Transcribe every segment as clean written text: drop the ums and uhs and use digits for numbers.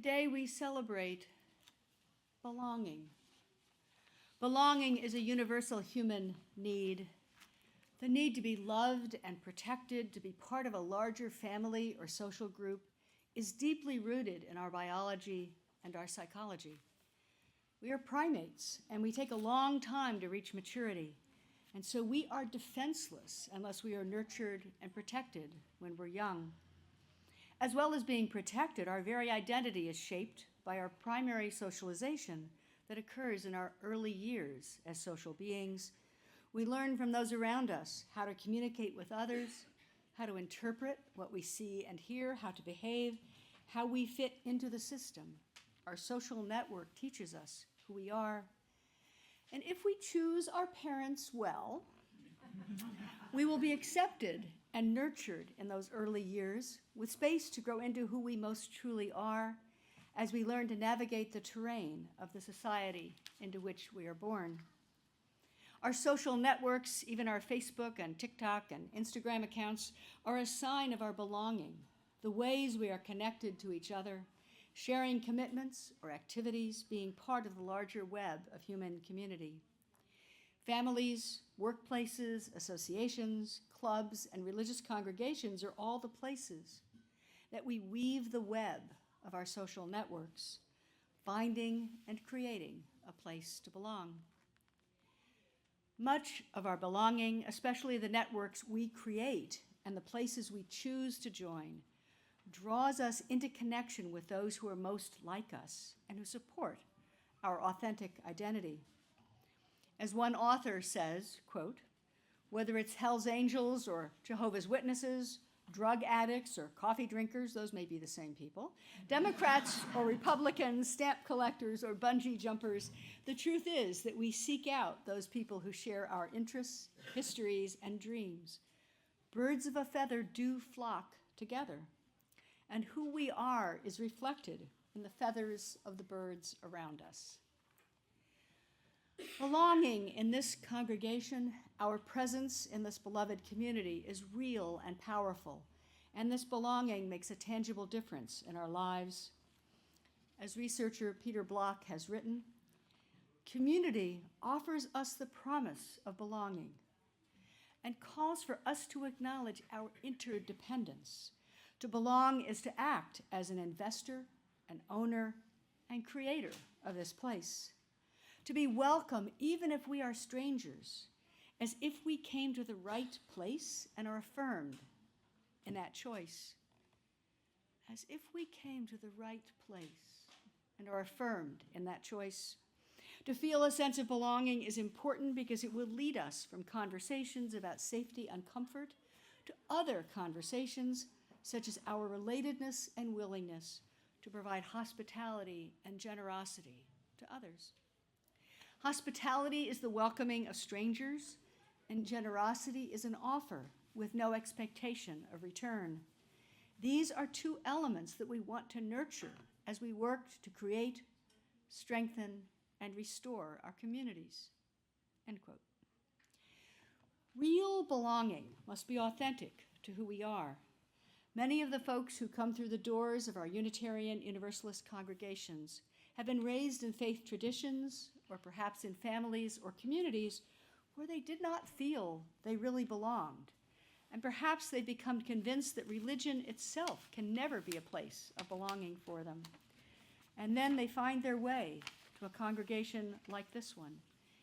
Today we celebrate belonging. Belonging is a universal human need. The need to be loved and protected, to be part of a larger family or social group, is deeply rooted in our biology and our psychology. We are primates, and we take a long time to reach maturity, and so we are defenseless unless we are nurtured and protected when we're young. As well as being protected, our very identity is shaped by our primary socialization that occurs in our early years as social beings. We learn from those around us how to communicate with others, how to interpret what we see and hear, how to behave, how we fit into the system. Our social network teaches us who we are. And if we choose our parents well, we will be accepted and nurtured in those early years with space to grow into who we most truly are as we learn to navigate the terrain of the society into which we are born. Our social networks, even our Facebook and TikTok and Instagram accounts, are a sign of our belonging, the ways we are connected to each other, sharing commitments or activities, being part of the larger web of human community. Families, workplaces, associations, clubs, and religious congregations are all the places that we weave the web of our social networks, finding and creating a place to belong. Much of our belonging, especially the networks we create and the places we choose to join, draws us into connection with those who are most like us and who support our authentic identity. As one author says, quote, "Whether it's Hell's Angels or Jehovah's Witnesses, drug addicts or coffee drinkers," those may be the same people, "Democrats or Republicans, stamp collectors or bungee jumpers, the truth is that we seek out those people who share our interests, histories, and dreams. Birds of a feather do flock together, and who we are is reflected in the feathers of the birds around us." Belonging in this congregation, our presence in this beloved community is real and powerful, and this belonging makes a tangible difference in our lives. As researcher Peter Block has written, community offers us the promise of belonging and calls for us to acknowledge our interdependence. To belong is to act as an investor, an owner, and creator of this place. To be welcome even if we are strangers, as if we came to the right place and are affirmed in that choice. As if we came to the right place and are affirmed in that choice. To feel a sense of belonging is important because it will lead us from conversations about safety and comfort to other conversations such as our relatedness and willingness to provide hospitality and generosity to others. Hospitality is the welcoming of strangers, and generosity is an offer with no expectation of return. These are two elements that we want to nurture as we work to create, strengthen, and restore our communities. End quote. Real belonging must be authentic to who we are. Many of the folks who come through the doors of our Unitarian Universalist congregations have been raised in faith traditions, or perhaps in families or communities where they did not feel they really belonged. And perhaps they become convinced that religion itself can never be a place of belonging for them. And then they find their way to a congregation like this one,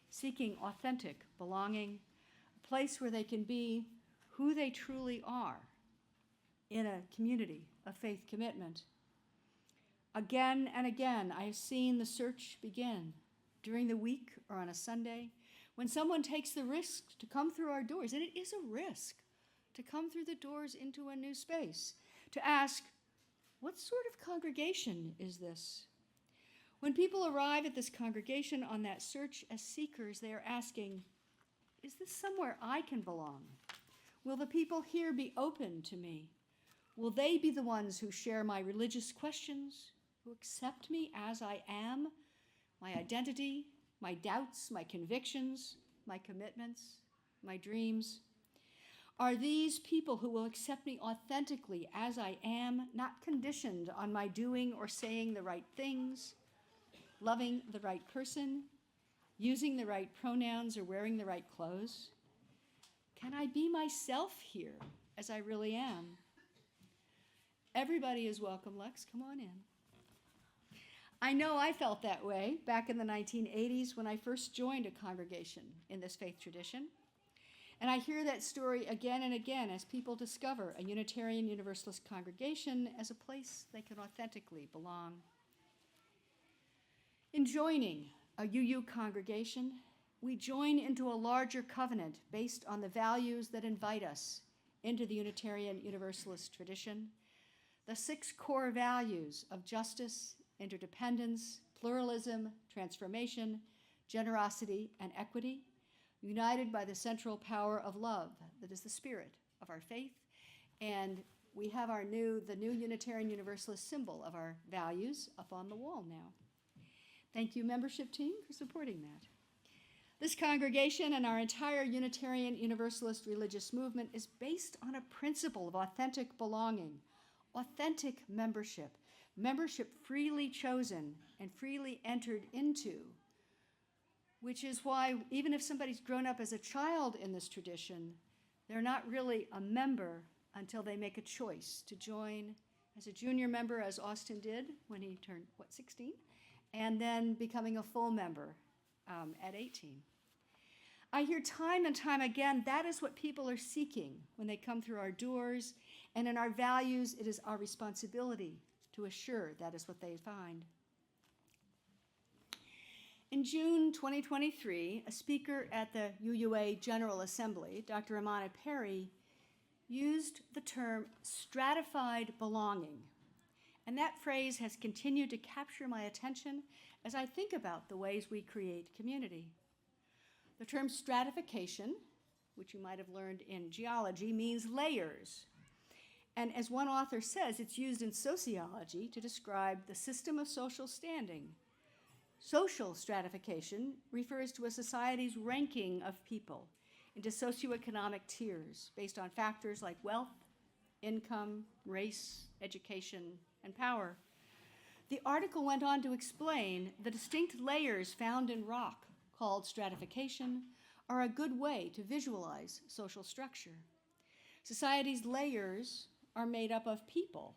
seeking authentic belonging, a place where they can be who they truly are in a community of faith commitment. Again and again, I have seen the search begin during the week or on a Sunday when someone takes the risk to come through our doors, and it is a risk to come through the doors into a new space, to ask, what sort of congregation is this? When people arrive at this congregation on that search as seekers, they are asking, is this somewhere I can belong? Will the people here be open to me? Will they be the ones who share my religious questions, who accept me as I am, my identity, my doubts, my convictions, my commitments, my dreams? are these people who will accept me authentically as I am, not conditioned on my doing or saying the right things, loving the right person, using the right pronouns, or wearing the right clothes? Can I be myself here as I really am? Everybody is welcome, Lex. Come on in. I know I felt that way back in the 1980s when I first joined a congregation in this faith tradition. And I hear that story again and again as people discover a Unitarian Universalist congregation as a place they can authentically belong. In joining a UU congregation, we join into a larger covenant based on the values that invite us into the Unitarian Universalist tradition, the 6 core values of justice, interdependence, pluralism, transformation, generosity, and equity, united by the central power of love that is the spirit of our faith. And we have the new Unitarian Universalist symbol of our values up on the wall now. Thank you, membership team, for supporting that. This congregation and our entire Unitarian Universalist religious movement is based on a principle of authentic belonging, authentic membership, membership freely chosen and freely entered into, which is why even if somebody's grown up as a child in this tradition, they're not really a member until they make a choice to join as a junior member, as Austin did when he turned, 16? And then becoming a full member at 18. I hear time and time again, that is what people are seeking when they come through our doors, and in our values, it is our responsibility to assure that is what they find. In June 2023, a speaker at the UUA General Assembly, Dr. Imani Perry, used the term stratified belonging. And that phrase has continued to capture my attention as I think about the ways we create community. The term stratification, which you might have learned in geology, means layers. And as one author says, it's used in sociology to describe the system of social standing. Social stratification refers to a society's ranking of people into socioeconomic tiers based on factors like wealth, income, race, education, and power. The article went on to explain the distinct layers found in rock, called stratification, are a good way to visualize social structure. Society's layers are made up of people,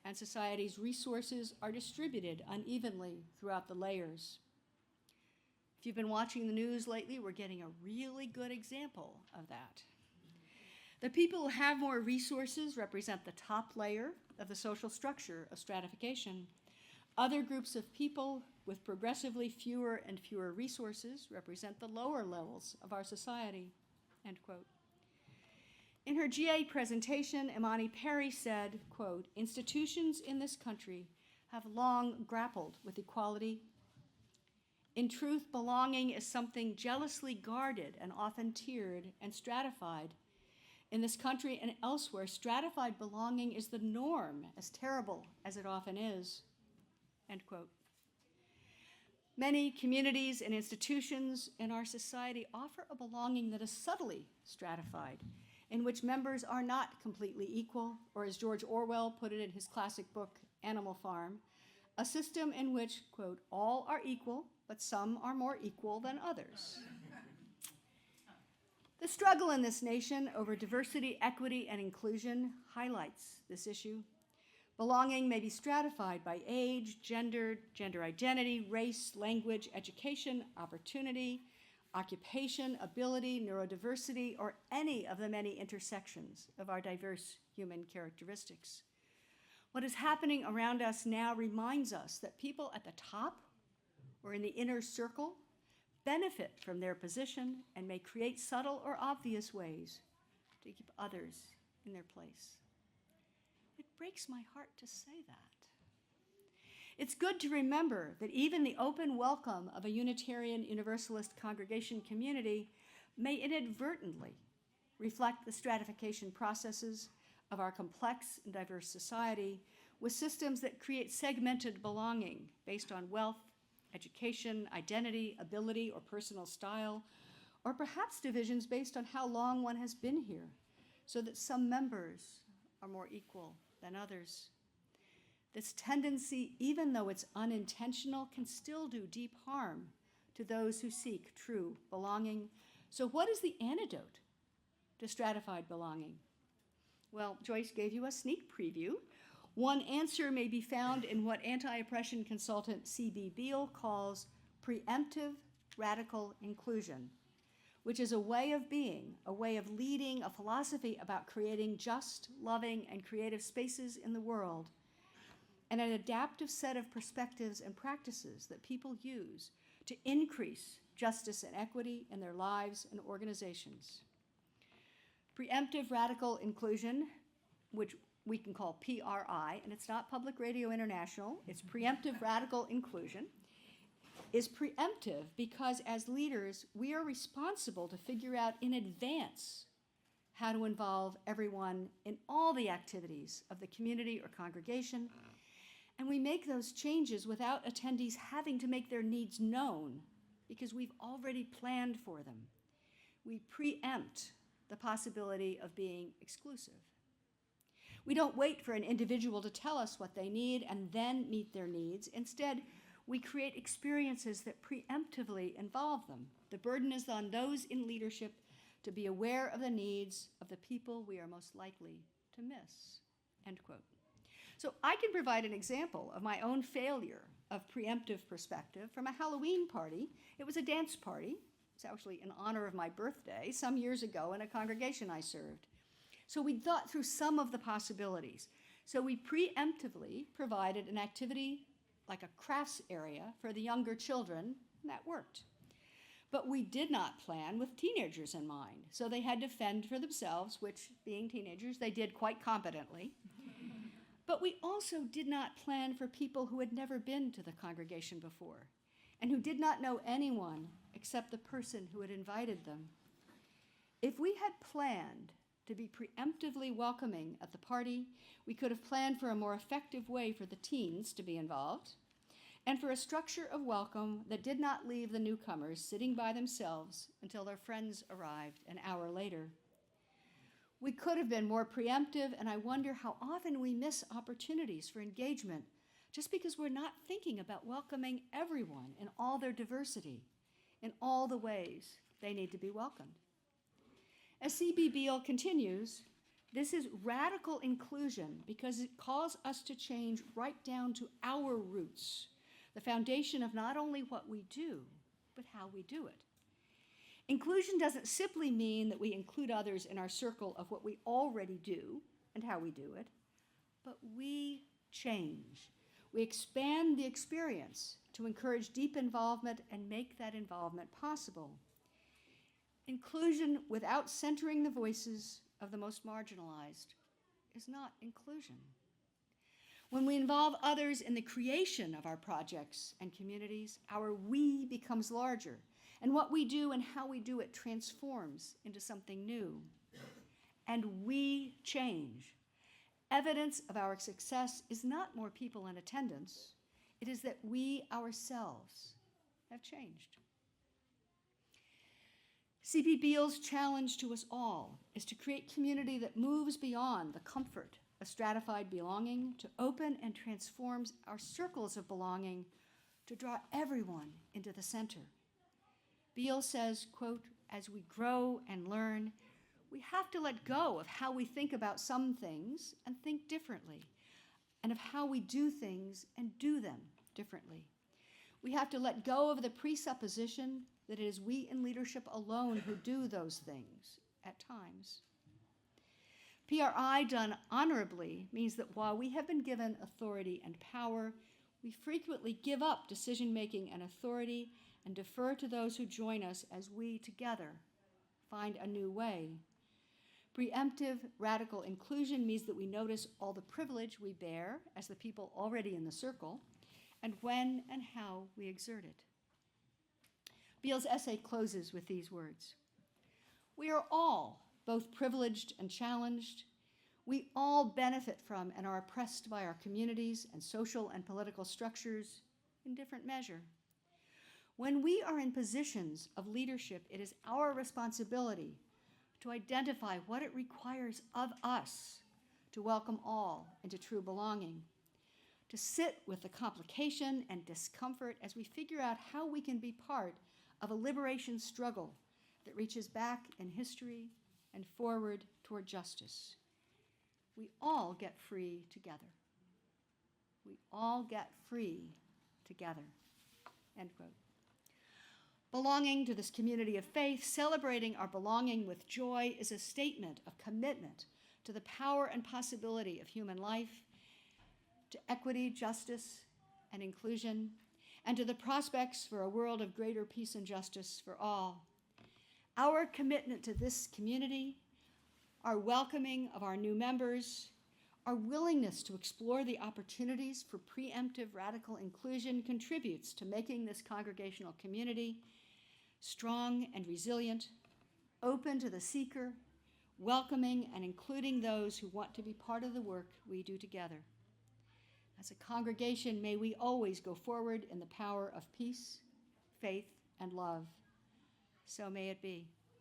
and society's resources are distributed unevenly throughout the layers. If you've been watching the news lately, we're getting a really good example of that. The people who have more resources represent the top layer of the social structure of stratification. Other groups of people with progressively fewer and fewer resources represent the lower levels of our society, end quote. In her GA presentation, Imani Perry said, quote, institutions in this country have long grappled with equality. In truth, belonging is something jealously guarded and often tiered and stratified. In this country and elsewhere, stratified belonging is the norm, as terrible as it often is, end quote. Many communities and institutions in our society offer a belonging that is subtly stratified, in which members are not completely equal, or as George Orwell put it in his classic book, Animal Farm, a system in which, quote, all are equal, but some are more equal than others. The struggle in this nation over diversity, equity, and inclusion highlights this issue. Belonging may be stratified by age, gender identity, race, language, education, opportunity, occupation, ability, neurodiversity, or any of the many intersections of our diverse human characteristics. What is happening around us now reminds us that people at the top or in the inner circle benefit from their position and may create subtle or obvious ways to keep others in their place. It breaks my heart to say that. It's good to remember that even the open welcome of a Unitarian Universalist congregation community may inadvertently reflect the stratification processes of our complex and diverse society with systems that create segmented belonging based on wealth, education, identity, ability, or personal style, or perhaps divisions based on how long one has been here, so that some members are more equal than others. This tendency, even though it's unintentional, can still do deep harm to those who seek true belonging. So what is the antidote to stratified belonging? Well, Joyce gave you a sneak preview. One answer may be found in what anti-oppression consultant C.B. Beale calls preemptive radical inclusion, which is a way of being, a way of leading, a philosophy about creating just, loving, and creative spaces in the world, and an adaptive set of perspectives and practices that people use to increase justice and equity in their lives and organizations. Preemptive radical inclusion, which we can call PRI, and it's not Public Radio International, it's preemptive radical inclusion, is preemptive because as leaders, we are responsible to figure out in advance how to involve everyone in all the activities of the community or congregation, and we make those changes without attendees having to make their needs known because we've already planned for them. We preempt the possibility of being exclusive. We don't wait for an individual to tell us what they need and then meet their needs. Instead, we create experiences that preemptively involve them. The burden is on those in leadership to be aware of the needs of the people we are most likely to miss, end quote. So I can provide an example of my own failure of preemptive perspective from a Halloween party. It was a dance party. It's actually in honor of my birthday some years ago in a congregation I served. So we thought through some of the possibilities. So we preemptively provided an activity like a crafts area for the younger children, and that worked. But we did not plan with teenagers in mind. So they had to fend for themselves, which, being teenagers, they did quite competently. But we also did not plan for people who had never been to the congregation before and who did not know anyone except the person who had invited them. If we had planned to be preemptively welcoming at the party, we could have planned for a more effective way for the teens to be involved and for a structure of welcome that did not leave the newcomers sitting by themselves until their friends arrived an hour later. We could have been more preemptive, and I wonder how often we miss opportunities for engagement just because we're not thinking about welcoming everyone in all their diversity, in all the ways they need to be welcomed. As C.B. Beale continues, this is radical inclusion because it calls us to change right down to our roots, the foundation of not only what we do, but how we do it. Inclusion doesn't simply mean that we include others in our circle of what we already do and how we do it, but we change. We expand the experience to encourage deep involvement and make that involvement possible. Inclusion without centering the voices of the most marginalized is not inclusion. When we involve others in the creation of our projects and communities, our we becomes larger, and what we do and how we do it transforms into something new. And we change. Evidence of our success is not more people in attendance. It is that we ourselves have changed. C.B. Beale's challenge to us all is to create community that moves beyond the comfort of stratified belonging, to open and transforms our circles of belonging, to draw everyone into the center. Beale says, quote, as we grow and learn, we have to let go of how we think about some things and think differently, and of how we do things and do them differently. We have to let go of the presupposition that it is we in leadership alone who do those things at times. PRI done honorably means that while we have been given authority and power, we frequently give up decision-making and authority and defer to those who join us as we together find a new way. Preemptive radical inclusion means that we notice all the privilege we bear as the people already in the circle, and when and how we exert it. Beale's essay closes with these words. We are all both privileged and challenged. We all benefit from and are oppressed by our communities and social and political structures in different measure. When we are in positions of leadership, it is our responsibility to identify what it requires of us to welcome all into true belonging, to sit with the complication and discomfort as we figure out how we can be part of a liberation struggle that reaches back in history and forward toward justice. We all get free together. We all get free together. End quote. Belonging to this community of faith, celebrating our belonging with joy, is a statement of commitment to the power and possibility of human life, to equity, justice, and inclusion, and to the prospects for a world of greater peace and justice for all. Our commitment to this community, our welcoming of our new members, our willingness to explore the opportunities for preemptive radical inclusion contributes to making this congregational community strong and resilient, open to the seeker, welcoming and including those who want to be part of the work we do together. As a congregation, may we always go forward in the power of peace, faith, and love. So may it be.